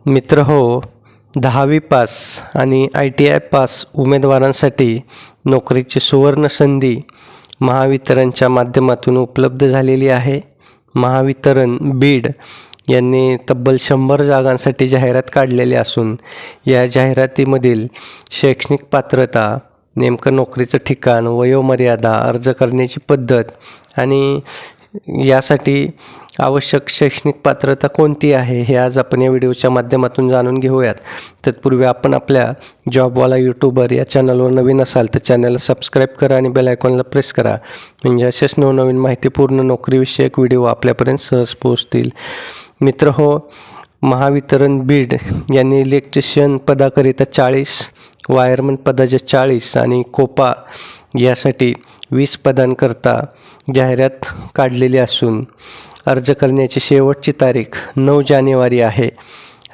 मित्र हो, 10वी पास आणि ITI पास उमेदवारांसाठी नोकरीची सुवर्ण संधी महावितरणच्या माध्यमातून उपलब्ध झालेली आहे. महावितरण बीड यांनी तब्बल 100 जागांसाठी जाहिरात काढलेली असून या जाहिरातीमधील शैक्षणिक पात्रता, नेमकं नोकरीचं ठिकाण, वयोमर्यादा, अर्ज करण्याची पद्धत आणि यासाठी आवश्यक शैक्षणिक पात्रता कोणती आहे हे आज आपण या व्हिडिओच्या माध्यमातून जाणून घेऊयात. तत्पूर्वी आपण आपल्या जॉबवाला यूट्यूबर या चॅनलवर नवीन असाल तर चॅनलला सबस्क्राईब करा आणि बेल आयकॉनला प्रेस करा, म्हणजे असेच नवनवीन माहितीपूर्ण नोकरीविषयक व्हिडिओ आपल्यापर्यंत सहज पोहोचतील. मित्र हो, महावितरण बीड यांनी इलेक्ट्रिशियन पदाकरिता 40, वायरमन पदाचे 40 आणि कोपा यासाठी 20 पदांकरता जाहिरात काढलेली असून अर्ज करण्याची शेवटची तारीख 9 जानेवारी आहे.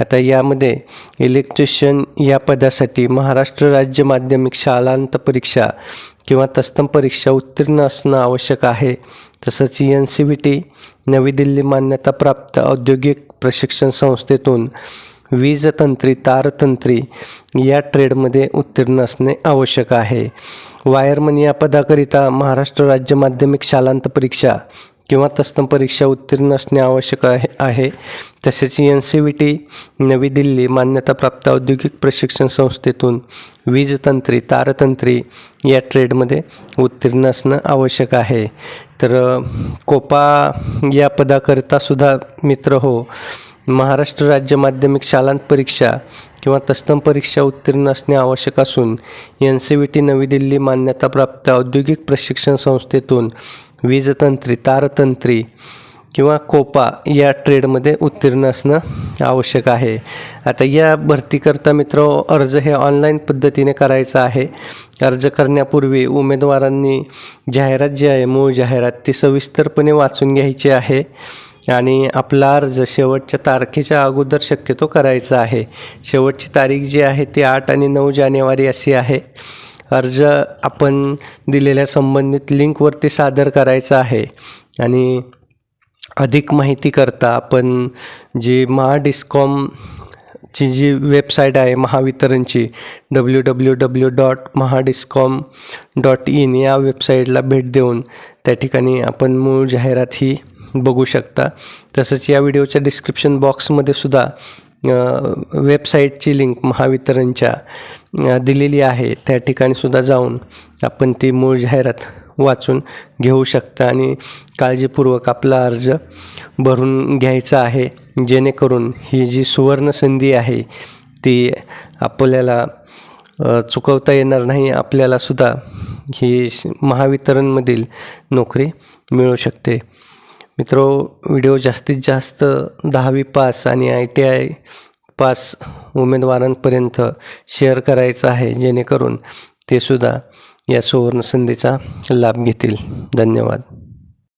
आता यामध्ये इलेक्ट्रिशियन या पदासाठी महाराष्ट्र राज्य माध्यमिक शालांत परीक्षा किंवा तत्सम परीक्षा उत्तीर्ण असणं आवश्यक आहे. तसंच NCVT नवी दिल्ली मान्यताप्राप्त औद्योगिक प्रशिक्षण संस्थेतून वीजतंत्री, तारतंत्री या ट्रेडमध्ये उत्तीर्ण असणे आवश्यक आहे. वायरमन या पदाकरिता महाराष्ट्र राज्य माध्यमिक शालांत परीक्षा किंवा तत्सम परीक्षा उत्तीर्ण असणे आवश्यक आहे. तसेच NCVT नवी दिल्ली मान्यताप्राप्त औद्योगिक प्रशिक्षण संस्थेतून वीजतंत्री, तारतंत्री या ट्रेडमध्ये उत्तीर्ण असणं आवश्यक आहे. तर कोपा या पदाकरिता सुद्धा मित्र हो, महाराष्ट्र राज्य माध्यमिक शालांत परीक्षा किंवा तत्सम परीक्षा उत्तीर्ण असणे आवश्यक असून NCVT नवी दिल्ली मान्यताप्राप्त औद्योगिक प्रशिक्षण संस्थेतून वीजतंत्री, तारतंत्री किंवा कोपा या ट्रेडमध्ये उत्तीर्ण असणं आवश्यक आहे. आता या भरतीकरता मित्र अर्ज हे ऑनलाईन पद्धतीने करायचा आहे. अर्ज करण्यापूर्वी उमेदवारांनी जाहिरात जी आहे, मूळ जाहिरात, ती सविस्तरपणे वाचून घ्यायची आहे आणि आपला अर्ज शेवटच्या तारखेच्या अगोदर शक्यतो करायचा आहे. शेवटची तारीख जी आहे ती 8 आणि 9 जानेवारी अशी आहे. अर्ज आपण दिलेल्या संबंधित लिंकवरती सादर करायचा आहे आणि अधिक माहिती करता आपण जी महाडिस्कॉमची जी वेबसाईट आहे महावितरणची www.mahadiscom.in या वेबसाईटला भेट देऊन त्या ठिकाणी आपण मूळ जाहिरात ही बघू शकता. तसंच या व्हिडिओच्या डिस्क्रिप्शन बॉक्समध्ये सुद्धा वेबसाईटची लिंक महावितरणच्या दिलेली आहे. त्या ठिकाणी सुद्धा जाऊन आपण ती मूळ जाहिरात वाचून घेऊ शकता आणि काळजीपूर्वक आपला अर्ज भरून घ्यायचा आहे, जेणेकरून ही जी सुवर्ण संधी आहे ती आपल्याला चुकवता येणार नाही. आपल्याला सुद्धा ही महावितरणमधील नोकरी मिळू शकते. मित्रो, व्हिडिओ जास्तीत जास्त 10वी पास आणि ITI पास उमेदवारांपर्यंत शेअर करायचा आहे, जेणेकरून ते सुद्धा या सुवर्ण संधीचा लाभ घेतील. धन्यवाद.